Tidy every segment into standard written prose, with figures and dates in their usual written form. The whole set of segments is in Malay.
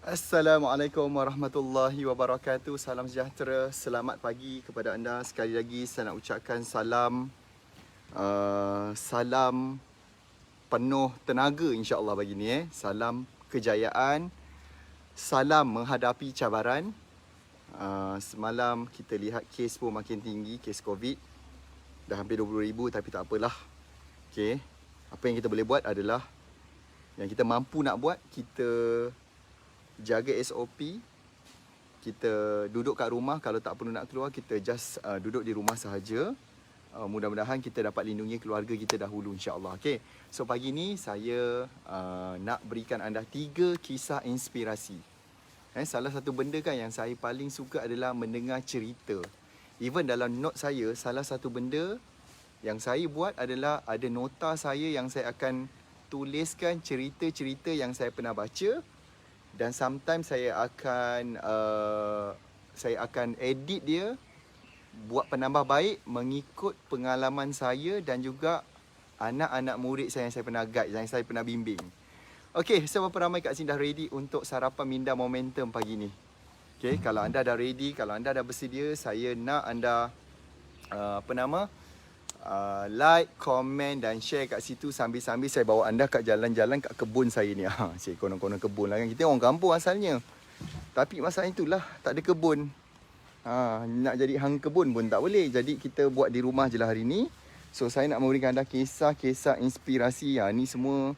Assalamualaikum warahmatullahi wabarakatuh. Salam sejahtera. Selamat pagi kepada anda. Sekali lagi saya nak ucapkan salam penuh tenaga insya-Allah pagi ni. Salam kejayaan. Salam menghadapi cabaran. Semalam kita lihat kes pun makin tinggi, kes COVID. Dah hampir 20,000 tapi tak apalah. Okey. Apa yang kita boleh buat adalah yang kita mampu nak buat, kita jaga SOP, kita duduk kat rumah. Kalau tak perlu nak keluar, kita just duduk di rumah sahaja. Mudah-mudahan kita dapat lindungi keluarga kita dahulu insya-Allah. Okey. So pagi ni saya nak berikan anda 3 kisah inspirasi. Salah satu benda kan yang saya paling suka adalah mendengar cerita. Even dalam note saya, salah satu benda yang saya buat adalah ada nota saya yang saya akan tuliskan cerita-cerita yang saya pernah baca. Dan sometimes saya akan edit dia, buat penambah baik mengikut pengalaman saya dan juga anak-anak murid saya yang saya pernah guide, yang saya pernah bimbing. Okey, seberapa ramai kat sini dah ready untuk sarapan minda momentum pagi ni? Okey, kalau anda dah ready, kalau anda dah bersedia, saya nak anda like, komen dan share kat situ sambil-sambil saya bawa anda kat jalan-jalan kat kebun saya ni. Cik konon-konon kebun lah kan. Kita orang kampung asalnya. Tapi masalah itulah, tak ada kebun. Nak jadi hang kebun pun tak boleh. Jadi kita buat di rumah je lah hari ni. So saya nak memberikan anda kisah-kisah inspirasi. Ni semua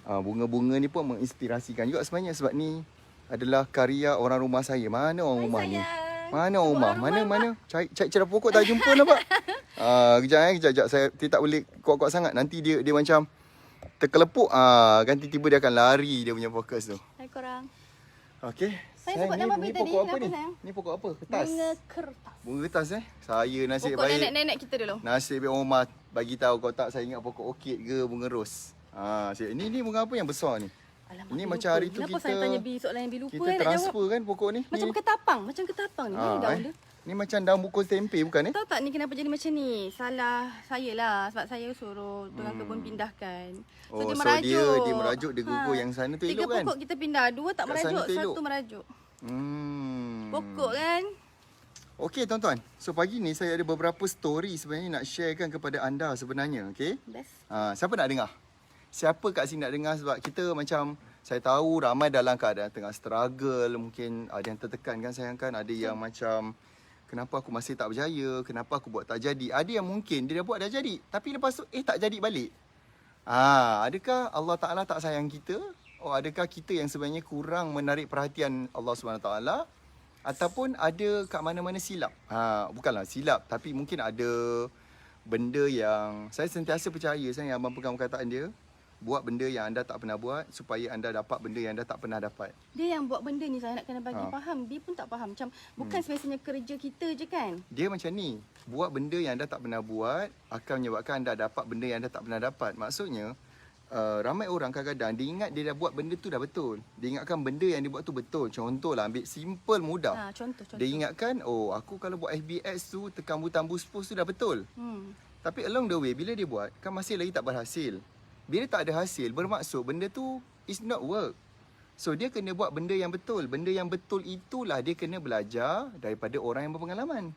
bunga-bunga ni pun menginspirasikan juga sebenarnya. Sebab ni adalah karya orang rumah saya. Mana orang rumah ni? Mana orang rumah? Mana? Cari cerah pokok tak jumpa nampak. Kejap. Saya tak boleh kuat-kuat sangat. Nanti dia macam terkelepuk. Kan tiba-tiba dia akan lari dia punya fokus tu. Hai korang. Okey. Saya sebut nama ni tadi. pokok apa ni? Sayang? Ni pokok apa? Kertas. Bunga kertas. Bunga kertas Saya nasib Pokok baik. nenek-nenek kita dulu. Nasib baik Omar bagi tahu. Kalau tak saya ingat pokok orkid ke bunga ros. Ini bunga apa yang besar ni? Alamak, ini lupa. macam hari tu Kenapa kita saya tanya soalan yang lupa kita nak jawab? transfer kan pokok ni. Macam ketapang ni. Ni daun dia. Ni macam daun bukul tempe bukan Tahu tak ni kenapa jadi macam ni? Salah saya lah. Sebab saya suruh tukang kebun pindahkan. Oh, dia so merajuk. dia merajuk, dia gugur yang sana tu elok kan? 3 pokok kita pindah. 2 tak Kat sana merajuk, tu elok. 1 merajuk. Pokok Pokok. kan? Okey tuan-tuan. So pagi ni saya ada beberapa story sebenarnya nak sharekan kepada anda sebenarnya. Okey. Best. Siapa nak dengar? Siapa kat sini nak dengar? Sebab kita macam saya tahu ramai dalam keadaan tengah struggle. Mungkin ada yang tertekan kan sayang kan. Ada yang macam kenapa aku masih tak berjaya? Kenapa aku buat tak jadi? Ada yang mungkin dia dah buat dah jadi. Tapi lepas tu tak jadi balik. Adakah Allah Ta'ala tak sayang kita? Adakah kita yang sebenarnya kurang menarik perhatian Allah SWT? Ataupun ada kat mana-mana silap? Bukanlah silap, tapi mungkin ada benda yang saya sentiasa percaya. Saya abang pegang perkataan dia. Buat benda yang anda tak pernah buat supaya anda dapat benda yang anda tak pernah dapat. Dia yang buat benda ni saya nak kena bagi faham. Dia pun tak faham. Macam bukan semestinya kerja kita je kan? Dia macam ni. Buat benda yang anda tak pernah buat akan menyebabkan anda dapat benda yang anda tak pernah dapat. Maksudnya, ramai orang kadang-kadang dia ingat dia dah buat benda tu dah betul. Dia ingatkan benda yang dia buat tu betul. Contohlah, ambil simple mudah. Contoh. Dia ingatkan, aku kalau buat FBS tu, tekan butang boost post tu dah betul. Tapi along the way, bila dia buat, kan masih lagi tak berhasil. Bila tak ada hasil, bermaksud benda tu is not work. So dia kena buat benda yang betul. Benda yang betul itulah dia kena belajar daripada orang yang berpengalaman.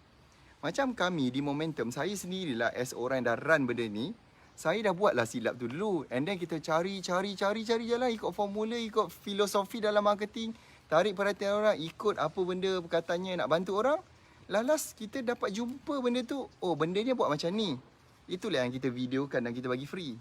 Macam kami di Momentum, saya sendirilah as orang yang dah run benda ni, saya dah buatlah silap tu dulu. And then kita cari jalan, ikut formula, ikut filosofi dalam marketing, tarik perhatian orang, ikut apa benda perkataannya nak bantu orang. Last kita dapat jumpa benda tu, benda ni buat macam ni. Itulah yang kita videokan dan kita bagi free.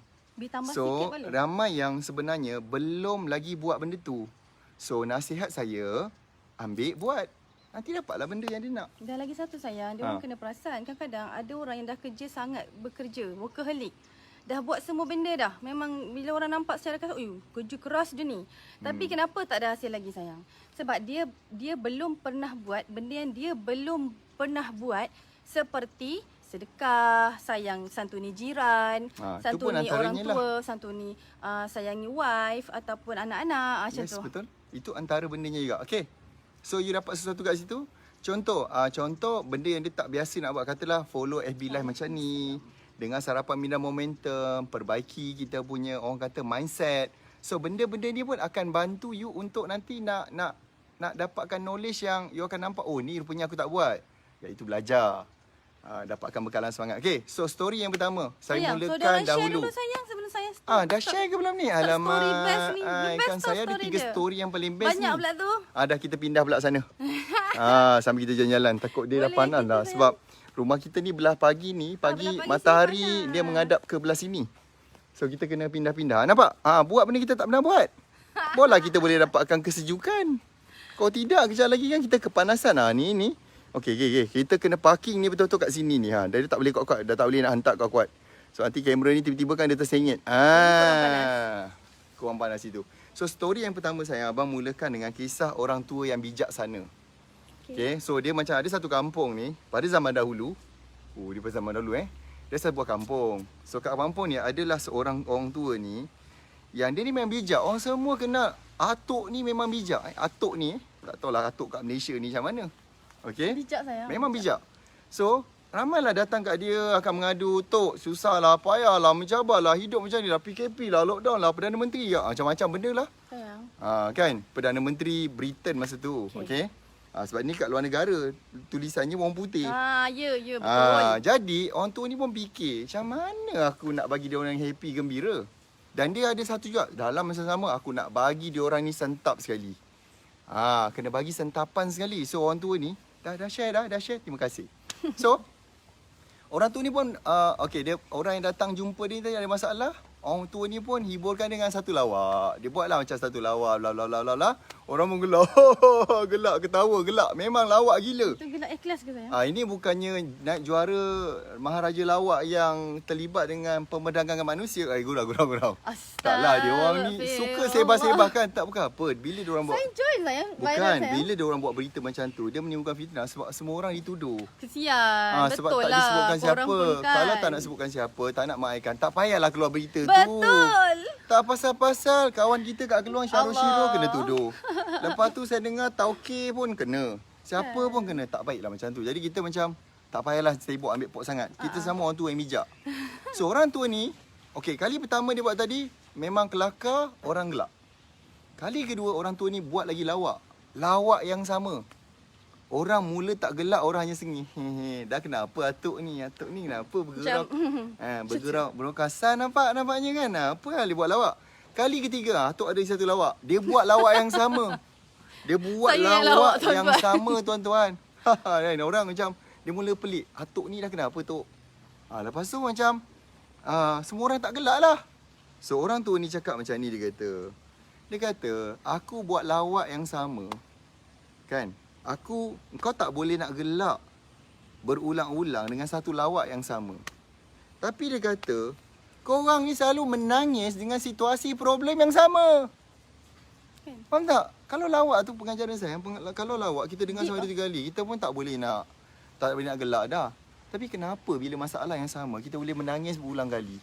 So, ramai yang sebenarnya belum lagi buat benda tu. So, nasihat saya, ambil buat. Nanti dapatlah benda yang dia nak. Dan lagi satu sayang, dia orang kena perasan. Kadang-kadang ada orang yang dah kerja sangat bekerja, workaholic. Dah buat semua benda dah. Memang bila orang nampak secara kasar, kerja keras dia ni. Tapi kenapa tak ada hasil lagi sayang? Sebab dia belum pernah buat benda yang dia belum pernah buat, seperti sedekah, sayang santuni jiran, santuni orang tua, santuni sayangi wife ataupun anak-anak macam tu. Yes, betul. Itu antara bendanya juga. Okey. So you dapat sesuatu kat situ. Contoh benda yang dia tak biasa nak buat, katalah follow FB Live macam ni, dengan sarapan minda momentum, perbaiki kita punya orang kata mindset. So benda-benda ni pun akan bantu you untuk nanti nak dapatkan knowledge yang you akan nampak, oh ni rupanya aku tak buat. Iaitu belajar. Dapatkan bekalan semangat. Okay, so story yang pertama. Saya mulakan so, dahulu. Share dulu sayang sebelum saya Dah share ke belum ni? Alamak. Story best ni. Kan saya ada 3 story yang paling best banyak ni. pula tu. Dah kita pindah pula sana. Sambil kita jalan-jalan. Takut dia dah Boleh, panas kita lah. boleh. Sebab rumah kita ni belah pagi ni. Pagi belah pagi matahari sini panas. dia menghadap ke belah sini. So kita kena pindah-pindah. Nampak? Buat benda kita tak pernah buat. Bola kita boleh dapatkan kesejukan. Kalau tidak, kejap lagi kan kita kepanasan. Ni. Okey. Kita kena parking ni betul-betul kat sini ni. Dia tak boleh kuat-kuat. Dah tak boleh nak hantar kuat-kuat. So nanti kamera ni tiba-tiba kan dia tersengit. Kurang panas itu. So story yang pertama saya, abang mulakan dengan kisah orang tua yang bijaksana. Okay. So dia macam ada satu kampung ni pada zaman dahulu. Dia pada zaman dahulu Dia sebuah kampung. So kat kampung ni adalah seorang orang tua ni yang dia ni memang bijak. Orang semua kenal atuk ni memang bijak. Atuk ni tak tahulah atuk kat Malaysia ni macam mana. Okey. Bijak sayang. Memang bijak. So ramailah datang kat dia akan mengadu, "Tok, susahlah, payahlah, mencabarlah, hidup macam ni lah, PKP lah, lockdown lah, Perdana Menteri lah." Macam-macam benda lah. Sayang. Kan? Perdana Menteri Britain masa tu. Okey. Sebab ni kat luar negara, tulisannya orang putih. Ya, betul. Jadi orang tua ni pun fikir, macam mana aku nak bagi dia orang happy, gembira. Dan dia ada satu juga, dalam masa sama aku nak bagi dia orang ni sentap sekali. Kena bagi sentapan sekali. So orang tua ni dah share dah share. Terima kasih. So orang tua ni pun dia orang yang datang jumpa dia tadi ada masalah. Orang tua ni pun hiburkan dengan satu lawak. Dia buatlah macam satu lawak bla bla bla bla bla. Orang pun gelak. Gelak ketawa, gelak. Memang lawak gila. Itu gelak ikhlas ke sayang? Ini bukannya naik juara Maharaja Lawak yang terlibat dengan pemerdagangan manusia. Gurau. Taklah, dia orang ni suka sebah-sebah kan. Tak bukan apa. Bila dia orang buat, saya enjoy sayang. bukan, bila dia orang buat berita macam tu, dia menimbulkan fitnah sebab semua orang dituduh. Kesian. Sebab Betul tak lah. disebutkan Korang siapa. pun kan. Kalau tak nak sebutkan siapa, tak nak maikan, tak payahlah keluar berita tu. Betul. Tak pasal-pasal kawan kita kat keluar Syarul Allah. Syiro kena tuduh. Lepas tu saya dengar Tauke pun kena. Siapa pun kena. Tak baiklah macam tu. Jadi kita macam tak payahlah sibuk ambil pok sangat. Kita sama orang tua yang bijak. So orang tua ni, kali pertama dia buat tadi memang kelakar, orang gelak. Kali kedua orang tua ni buat lagi lawak. Lawak yang sama. Orang mula tak gelak, orang hanya sengih. Dah kenapa atuk ni? Atuk ni kenapa bergerak? Bergerak kasar nampaknya kan? Apa hal dia buat lawak? Kali ketiga, atuk ada satu lawak. Dia buat lawak yang sama. Dia buat lawak yang sama, tuan-tuan. Orang macam, dia mula pelik. Atuk ni dah kenapa, Tok? Lepas tu macam, semua orang tak gelak lah. So, orang tua ni cakap macam ni, dia kata, aku buat lawak yang sama. Kan? Kau tak boleh nak gelak berulang-ulang dengan satu lawak yang sama. Tapi dia kata, korang ni selalu menangis dengan situasi problem yang sama. Faham tak? Kalau lawak tu pengajaran saya, kalau lawak kita dengar sampai 2-3 kali, kita pun tak boleh nak gelak dah. Tapi kenapa bila masalah yang sama, kita boleh menangis berulang kali?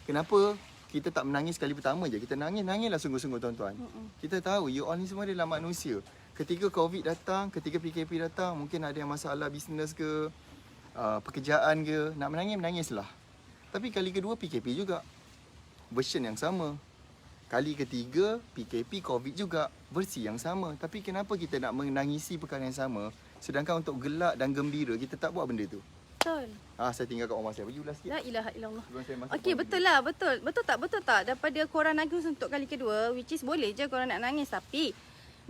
Kenapa kita tak menangis kali pertama je? Kita nangislah sungguh-sungguh, tuan-tuan. Kita tahu, you all ni semua adalah manusia. Ketika COVID datang, ketika PKP datang, mungkin ada yang masalah bisnes ke, pekerjaan ke, nak menangislah. Tapi kali kedua PKP juga, version yang sama. Kali ketiga PKP COVID juga, versi yang sama. Tapi kenapa kita nak menangisi perkara yang sama, sedangkan untuk gelak dan gembira kita tak buat benda tu? Betul. Saya tinggalkan rumah saya. Bagi ulas sikit. La ilaha illallah. Okey, betul lah, betul. Betul tak? Daripada korang nangis untuk kali kedua, which is boleh je korang nak nangis, tapi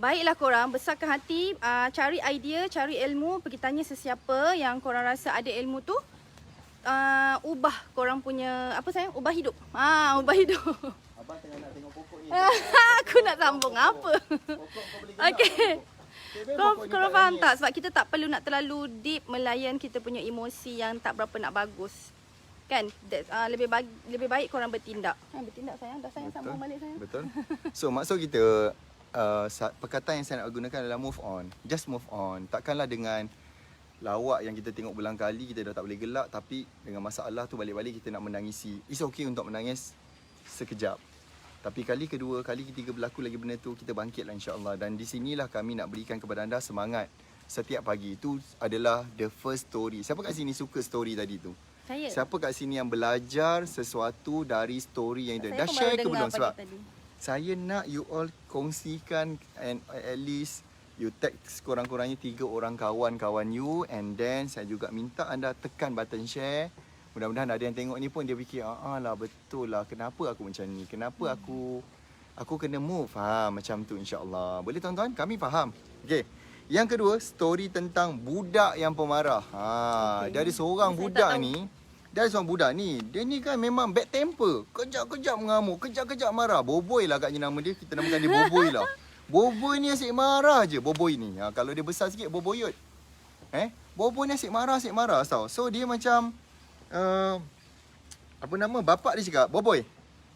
baiklah korang besarkan hati, cari idea, cari ilmu, pergi tanya sesiapa yang korang rasa ada ilmu tu, ubah korang punya, ubah hidup. Ubah hidup. Abang tengah nak tengok pokok ni. Aku nak sambung apa? Okey. Korang faham tak? Sebab kita tak perlu nak terlalu deep melayan kita punya emosi yang tak berapa nak bagus. Kan? Lebih baik korang bertindak. Bertindak sayang. Dah sayang sambung balik sayang. Betul. So maksud kita, perkataan yang saya nak gunakan adalah move on. Just move on. Takkanlah dengan lawak yang kita tengok berulang kali, kita dah tak boleh gelak. Tapi dengan masalah tu balik-balik kita nak menangisi. It's okay untuk menangis sekejap. Tapi kali kedua, kali ketiga berlaku lagi benda tu, kita bangkitlah insya-Allah. Dan di sinilah kami nak berikan kepada anda semangat setiap pagi. Itu adalah the first story. Siapa kat sini suka story tadi tu? Saya. Siapa kat sini yang belajar sesuatu dari story yang itu? Dah share ke belum? Sebab saya nak you all kongsikan, and at least you text kurang-kurangnya 3 orang kawan-kawan you, and then saya juga minta anda tekan button share. Mudah-mudahan ada yang tengok ni pun dia fikir, lah betul lah, kenapa aku macam ni, kenapa aku kena move, macam tu, insya-Allah. Boleh tuan-tuan? Kami faham. Okey. Yang kedua, story tentang budak yang pemarah. Okey. Dia ada seorang Saya budak tak tahu. ni. Dia ada seorang budak ni. Dia ni kan memang bad temper. Kejap-kejap mengamuk, kejap-kejap marah. Boboy lah agaknya nama dia. Kita namakan dia Boboy lah. Boboy ni asyik marah je, Boboy ni. Kalau dia besar sikit, Boboyot. Boboy ni asyik marah tau. So dia macam bapak dia cakap, Boboy,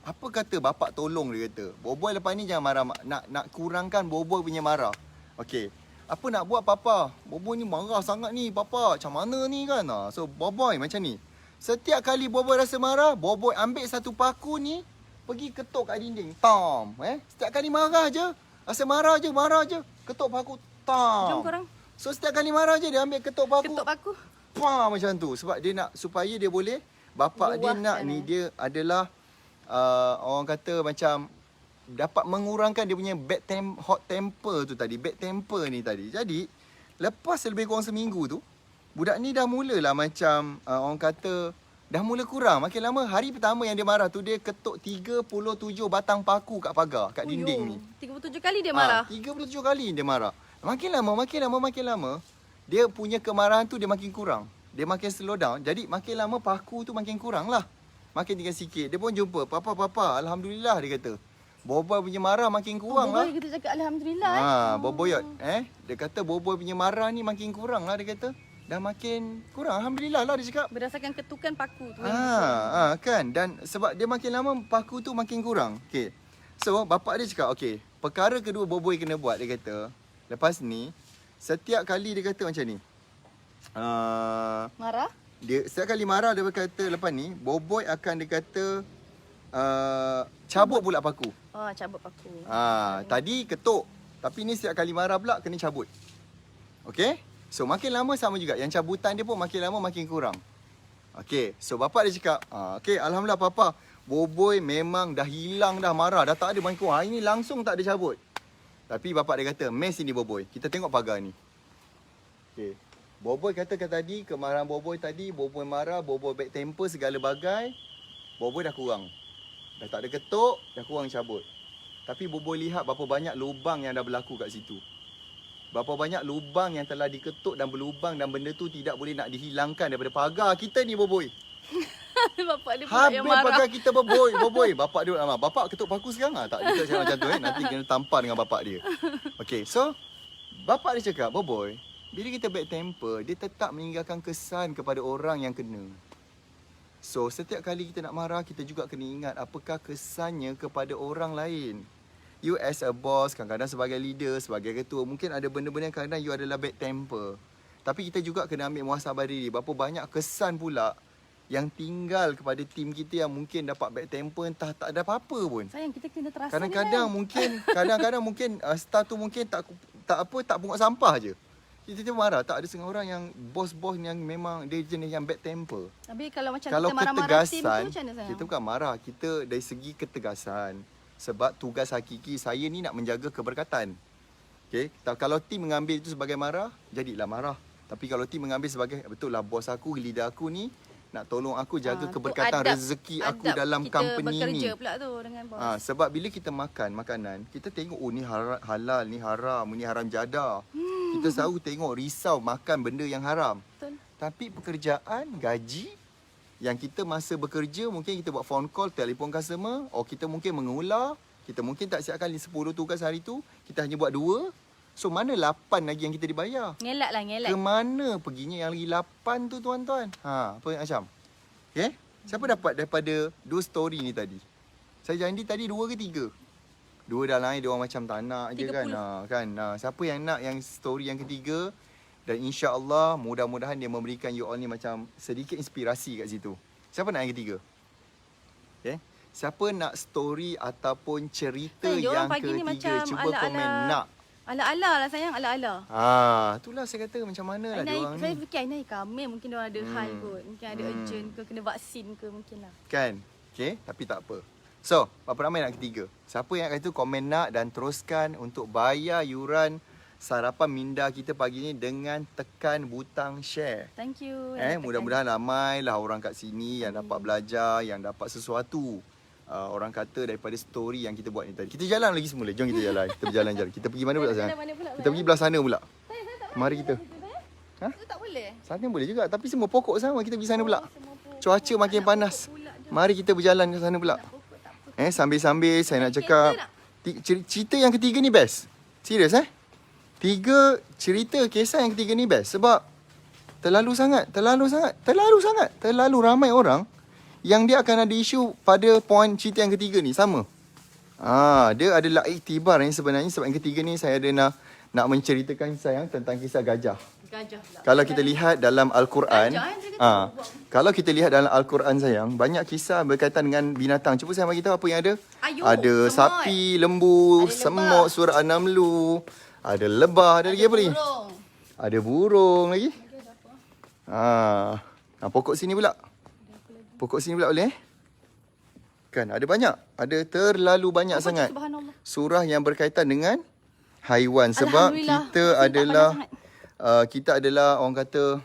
apa kata bapak tolong, dia kata. Boboy lepas ni jangan marah, nak kurangkan Boboy punya marah. Okey. Apa nak buat papa? Boboy ni marah sangat ni papa. Macam mana ni kan? So Boboy macam ni. Setiap kali Boboy rasa marah, Boboy ambil satu paku ni, pergi ketuk kat dinding. Tam. Setiap kali marah je. Rasa marah je. Ketuk paku. Tam. Jom korang. So setiap kali marah je dia ambil ketuk paku. Ketuk paku. Macam tu. Sebab dia nak, supaya dia boleh, bapak dia nak ni, dia adalah orang kata macam dapat mengurangkan dia punya hot temper tu tadi. Bad temper ni tadi. Jadi lepas lebih kurang seminggu tu, budak ni dah mulalah macam orang kata dah mula kurang. Makin lama, hari pertama yang dia marah tu, dia ketuk 37 batang paku kat pagar, kat dinding ni. 37 kali dia marah. 37 kali dia marah. Makin lama, dia punya kemarahan tu dia makin kurang. Dia makin slow down. Jadi makin lama paku tu makin kurang lah. Makin tinggal sikit. Dia pun jumpa, Papa, Alhamdulillah, dia kata. Boboy punya marah makin kurang lah. Boboy kita cakap Alhamdulillah. Boboyot. Dia kata Boboy punya marah ni makin kurang lah, dia kata. Dah makin kurang. Alhamdulillah lah, dia cakap. Berdasarkan ketukan paku tu. Kan. Dan sebab dia makin lama, paku tu makin kurang. Okay. So, bapak dia cakap, okay, perkara kedua Boboy kena buat, dia kata. Lepas ni, setiap kali dia kata macam ni. Marah? Dia setiap kali marah, dia berkata lepas ni, Boboy akan dia kata cabut pula paku. Cabut paku. Tadi ketuk, tapi ni setiap kali marah pula kena cabut. Okey? So makin lama sama juga, yang cabutan dia pun makin lama makin kurang. Okey, so bapak dia cakap, okey, alhamdulillah papa, Boboy memang dah hilang dah marah, dah tak ada makin kurang. Hari ni langsung tak ada cabut. Tapi bapak dia kata, mes ini Boboy, kita tengok pagar ni. Okey. Boboy katakan tadi, kemarahan Boboy tadi, Boboy marah, Boboy bad temper segala bagai. Boboy dah kurang. Dah tak ada ketuk, dah kurang cabut. Tapi Boboy lihat berapa banyak lubang yang dah berlaku kat situ. Berapa banyak lubang yang telah diketuk dan berlubang, dan benda tu tidak boleh nak dihilangkan daripada pagar kita ni, Boboy. Bapak dia pula yang Habis marah. pagar kita, Boboy. Bapak dia, bapak ketuk paku sekarang? Tak, dia cakap macam tu. Nanti kena tampar dengan bapak dia. Okay, so bapak dia cakap, Boboy, bila kita bad temper, dia tetap meninggalkan kesan kepada orang yang kena. So, setiap kali kita nak marah, kita juga kena ingat apakah kesannya kepada orang lain. You as a boss, kadang-kadang sebagai leader, sebagai ketua, mungkin ada benda-benda yang kadang-kadang you adalah bad temper. Tapi kita juga kena ambil muhasabah diri. Berapa banyak kesan pula yang tinggal kepada tim kita yang mungkin dapat bad temper, entah tak ada apa-apa pun. Sayang, kita kena terasa. Kadang-kadang mungkin staff tu mungkin tak pungut sampah je. Kita marah, tak ada setengah orang yang bos-bos yang memang dia jenis yang bad temper. Tapi kalau macam Kalau kita marah-marah tim tu ketegasan, macam mana sayang? kita bukan marah, kita dari segi ketegasan. Sebab tugas hakiki saya ni nak menjaga keberkatan. Okay? Kalau tim mengambil itu sebagai marah, jadilah marah. Tapi kalau tim mengambil sebagai, betul lah bos aku, leader aku ni nak tolong aku jaga keberkatan rezeki aku dalam company ni. Kita bekerja pula tu dengan bos. Sebab bila kita makan makanan, kita tengok ni halal, ni haram, ni haram jadah. Kita selalu tengok risau makan benda yang haram. Betul. Tapi pekerjaan, gaji yang kita masa bekerja, mungkin kita buat phone call, telefon customer, kita mungkin mengular, kita mungkin tak siapkan 10 tugas hari tu, kita hanya buat 2. So mana 8 lagi yang kita dibayar? Ngelak. Ke mana perginya yang lagi 8 tu tuan-tuan? Apa yang Asyam? Okay? Siapa dapat daripada 2 story ni tadi? Saya janji tadi 2 ke 3? 2 dah lain, dia orang macam tak nak je kan. Siapa yang nak yang story yang ketiga? Dan insya-Allah mudah-mudahan dia memberikan you all ni macam sedikit inspirasi kat situ. Siapa nak yang ketiga? Okay? Siapa nak story ataupun cerita yang ketiga? Cuba komen nak. Ala-ala lah sayang, ala-ala. Itulah saya kata macam mana lah Ainai, diorang saya ni. fikir Ainai kami mungkin diorang ada hal kot. Mungkin ada urgent ke, kena vaksin ke mungkin lah. Kan? Okay, tapi tak apa. So, berapa ramai nak ketiga? Siapa yang kata komen nak dan teruskan untuk bayar yuran sarapan minda kita pagi ni dengan tekan butang share. Thank you. Mudah-mudahan ramailah orang kat sini yang dapat belajar, yang dapat sesuatu. Orang kata daripada story yang kita buat ni tadi. Kita jalan lagi semula. Jom kita jalan. Kita berjalan-jalan. Kita pergi mana pula sekarang? Kita pergi belah sana pula. Mari kita. Ha? Itu tak boleh. Sana boleh juga. Tapi semua pokok sama. Kita pergi sana pula. Cuaca makin panas. Mari kita berjalan ke sana pula. Sambil-sambil saya nak cakap. Cerita yang ketiga ni best. Serius cerita kisah yang ketiga ni best. Sebab terlalu ramai orang yang dia akan ada isu pada poin cerita yang ketiga ni. Sama. Dia adalah iktibar yang sebenarnya. Sebab yang ketiga ni saya ada nak menceritakan sayang tentang kisah gajah. Kalau kita lihat dalam Al-Quran, kalau kita lihat dalam Al-Quran sayang, banyak kisah berkaitan dengan binatang. Cuba saya bagi tahu apa yang ada. Ada sapi, lembu, semut, surah An-Namlu, ada lebah, ada lagi apa lagi? Ada burung lagi. Pokok sini pula. Pokok sini pula boleh? Kan ada banyak. Ada terlalu banyak sangat surah yang berkaitan dengan haiwan. Sebab kita adalah orang kata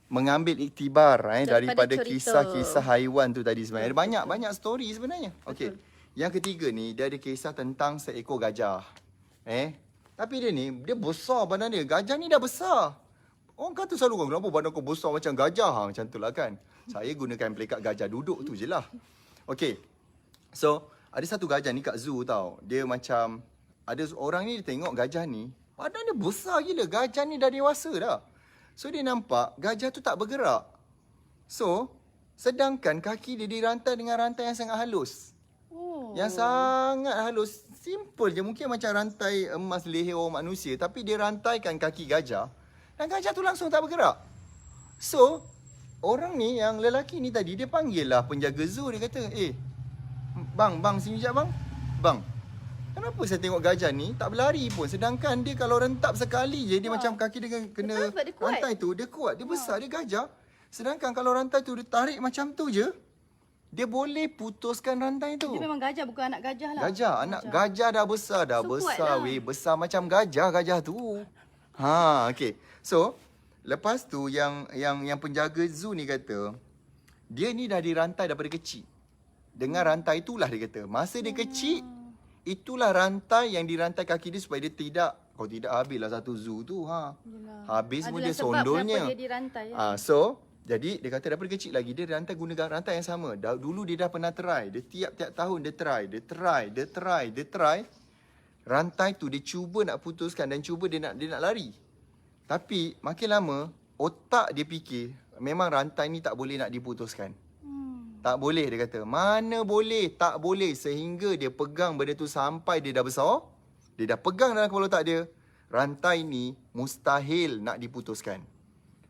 mengambil iktibar daripada kisah-kisah haiwan tu tadi sebenarnya. Ada banyak story sebenarnya. Okey. Yang ketiga ni dia ada kisah tentang seekor gajah. Tapi dia besar badan dia. Gajah ni dah besar. Orang kata selalu, kenapa badan kau besar macam gajah? Macam tu lah kan. Saya gunakan pelekat gajah duduk tu je lah. Okey. So, ada satu gajah ni kat zoo tau. Dia macam, ada orang ni dia tengok gajah ni, badan dia besar gila. Gajah ni dah dewasa dah. So, dia nampak gajah tu tak bergerak. So, sedangkan kaki dia dirantai dengan rantai yang sangat halus. Yang sangat halus. Simple je. Mungkin macam rantai emas leher orang manusia. Tapi dia rantaikan kaki gajah. Dan gajah tu langsung tak bergerak. So, orang ni yang lelaki ni tadi, dia panggil lah penjaga zoo. Dia kata, bang, sini sekejap bang. Bang, kenapa saya tengok gajah ni tak berlari pun? Sedangkan dia kalau rentap sekali je, dia macam kaki dia kena rantai tu. Dia kuat, dia besar, dia gajah. Sedangkan kalau rantai tu dia tarik macam tu je, dia boleh putuskan rantai tu. Dia memang gajah, bukan anak gajah lah. Anak gajah dah besar. Besar macam gajah tu. Okey. So, lepas tu yang penjaga zoo ni kata, dia ni dah dirantai daripada kecil. Dengan rantai itulah dia kata, masa dia kecil, itulah rantai yang dirantai kaki dia supaya dia tidak, kalau tidak habislah satu zoo tu. Habis semua dia sondolnya. Dia dirantai. So, jadi dia kata daripada kecil lagi dia rantai guna rantai yang sama. Dulu dia dah pernah try. Dia tiap-tiap tahun dia try. Rantai tu dia cuba nak putuskan dan cuba dia nak lari. Tapi makin lama otak dia fikir memang rantai ni tak boleh nak diputuskan. Tak boleh dia kata. Mana boleh? Tak boleh. Sehingga dia pegang benda tu sampai dia dah besar. Dia dah pegang dalam kepala otak dia. Rantai ni mustahil nak diputuskan.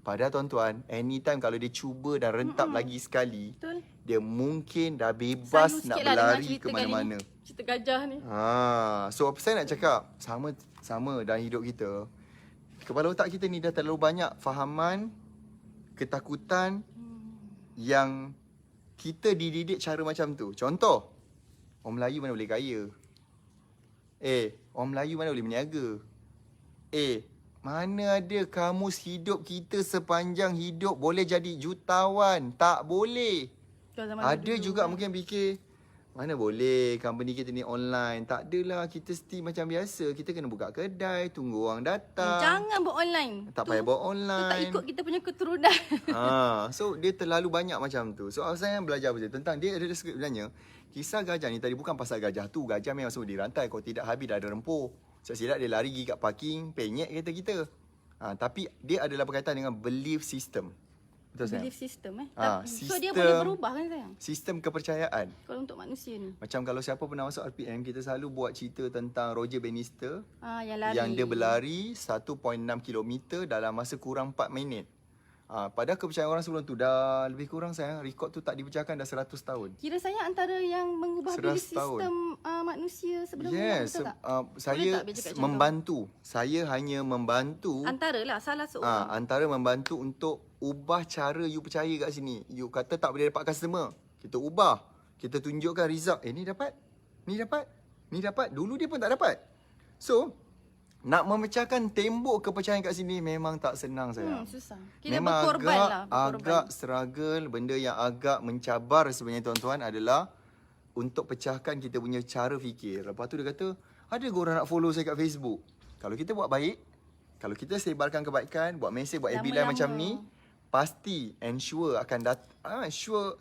Padahal tuan-tuan, anytime kalau dia cuba dan rentap lagi sekali, betul, dia mungkin dah bebas nak berlari ke mana-mana. Cerita gajah ni. So apa saya nak cakap, sama dalam hidup kita. Kepala otak kita ni dah terlalu banyak fahaman, ketakutan yang kita dididik cara macam tu. Contoh, orang Melayu mana boleh kaya? Orang Melayu mana boleh berniaga? Mana ada kamus hidup kita sepanjang hidup boleh jadi jutawan? Tak boleh. Ada juga mungkin fikir, mana boleh company kita ni online. Tak adalah, kita still macam biasa. Kita kena buka kedai, tunggu orang datang. Jangan buat online. Tak payah buat online. Tu tak ikut kita punya keturunan. So dia terlalu banyak macam tu. So saya belajar tentang dia ada sebenarnya. Kisah gajah ni tadi bukan pasal gajah tu. Gajah memang semua dirantai. Kalau tidak habis dah ada rempur. Silap dia lari pergi kat parking, penyek kereta kita. Tapi dia adalah berkaitan dengan belief system. Betul sayang? Belief system So dia boleh berubah kan sayang? Sistem kepercayaan. Kalau untuk manusia ni. Macam kalau siapa pernah masuk RPM, kita selalu buat cerita tentang Roger Bannister. Yang lari. Yang dia berlari 1.6 km dalam masa kurang 4 minit. Padahal kepercayaan orang sebelum tu dah lebih kurang sayang, rekod tu tak dipecahkan dah 100 tahun. Kira saya antara yang mengubah belief sistem manusia sebelum ni. Yes, saya membantu. Saya hanya membantu. Antaralah salah seorang. Antara membantu untuk ubah cara you percaya kat sini. You kata tak boleh dapat customer. Kita ubah. Kita tunjukkan result. Ni dapat. Ni dapat. Ni dapat. Dulu dia pun tak dapat. So, nak memecahkan tembok kepercayaan kat sini memang tak senang saya. Susah. Kita Memang berkorban lah. agak struggle. Benda yang agak mencabar sebenarnya tuan-tuan adalah untuk pecahkan kita punya cara fikir. Lepas tu dia kata, ada ke orang nak follow saya kat Facebook? Kalau kita buat baik, kalau kita sebarkan kebaikan, buat mesej, buat FB Live macam ni, pasti ensure akan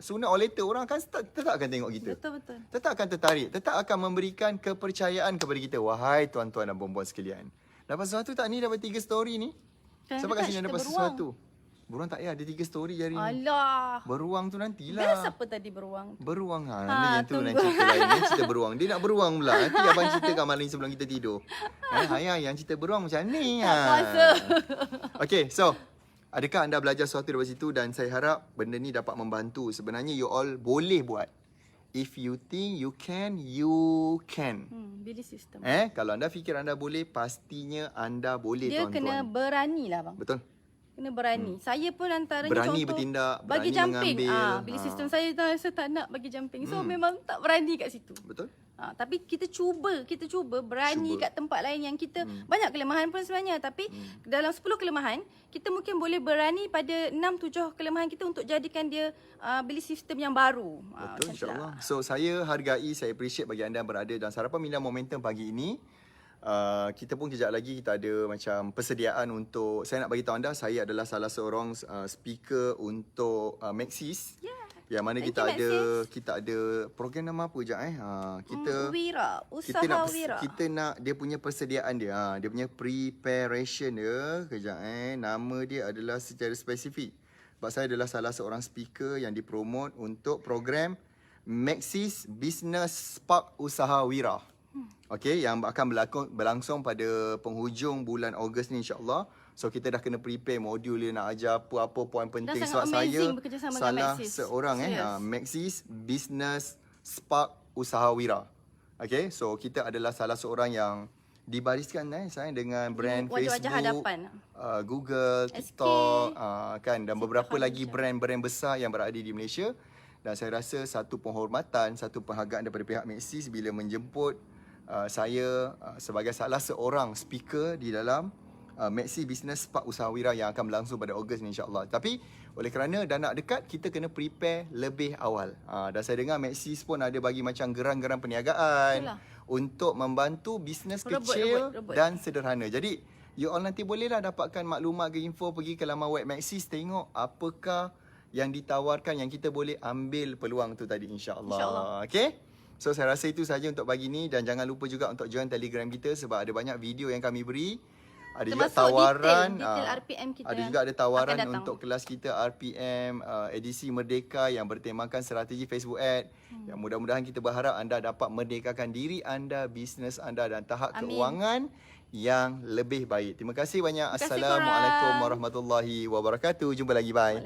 sooner or later orang akan tetap akan tengok kita. Betul-betul. Tetap akan tertarik, tetap akan memberikan kepercayaan kepada kita. Wahai tuan-tuan dan puan-puan sekalian. Dapat sesuatu tak ni? Dapat 3 story ni? Siapa kat sini dapat sesuatu? Beruang tak payah, ada 3 story hari ni. Alah. Beruang tu nantilah. Best apa tadi beruang? Beruang yang tu nanti cerita lain. Cerita beruang. Dia nak beruang pula. Nanti abang ceritakan malam ni sebelum kita tidur. Hayah yang cerita beruang macam ni. Tak puasa. Okay, so adakah anda belajar sesuatu daripada situ? Dan saya harap benda ni dapat membantu. Sebenarnya you all boleh buat. If you think you can, you can. Belief system. Kalau anda fikir anda boleh, pastinya anda boleh, Dia tuan-tuan. kena berani lah bang. Betul. Kena berani. Saya pun antaranya Berani contoh bertindak, bagi berani jumping. mengambil. Belief system saya tak nak bagi jumping. So memang tak berani kat situ. Betul. Tapi kita cuba berani kat tempat lain yang kita banyak kelemahan pun sebenarnya, tapi dalam 10 kelemahan kita mungkin boleh berani pada 6-7 kelemahan kita untuk jadikan dia belief system yang baru. Betul, insyaAllah. So saya hargai, saya appreciate bagi anda yang berada dalam Sarapan Minda Momentum pagi ini. Kita pun kejap lagi kita ada macam persediaan untuk, saya nak bagi tahu anda, saya adalah salah seorang speaker untuk Maxis. Yang mana kita ada program nama apa je kita nak dia punya persediaan dia. Dia punya preparation dia kejap nama dia adalah secara spesifik. Sebab saya adalah salah seorang speaker yang dipromote untuk program Maxis Business Spark Usaha Wira. Okey, yang akan berlangsung pada penghujung bulan Ogos ni insya-Allah. So kita dah kena prepare modul dia nak ajar apa-apa poin penting. Sebab saya salah seorang Maxis Business Spark Usaha Wira. Okey, so kita adalah salah seorang yang dibariskan saya dengan brand Facebook, Google, TikTok, kan, dan beberapa lagi brand-brand besar yang berada di Malaysia. Dan saya rasa satu penghormatan, satu penghargaan daripada pihak Maxis bila menjemput saya sebagai salah seorang speaker di dalam Maxis Business Spark Usaha Wira yang akan berlangsung pada Ogos ni insya-Allah. Tapi oleh kerana dah nak dekat, kita kena prepare lebih awal. Dan saya dengar Maxis pun ada bagi macam geran-geran perniagaan untuk membantu bisnes kecil dan sederhana. Jadi you all nanti bolehlah dapatkan maklumat ke info, pergi ke laman web Maxis, tengok apakah yang ditawarkan yang kita boleh ambil peluang tu tadi insya-Allah. Okey? So saya rasa itu saja untuk pagi ni, dan jangan lupa juga untuk join Telegram kita sebab ada banyak video yang kami beri. Ada juga tawaran, detail RPM kita. Ada juga ada tawaran untuk kelas kita RPM edisi Merdeka yang bertemakan strategi Facebook Ad. Yang mudah-mudahan kita berharap anda dapat merdekakan diri anda, bisnes anda dan tahap keuangan yang lebih baik. Terima kasih banyak. Assalamualaikum warahmatullahi wabarakatuh. Jumpa lagi. Bye.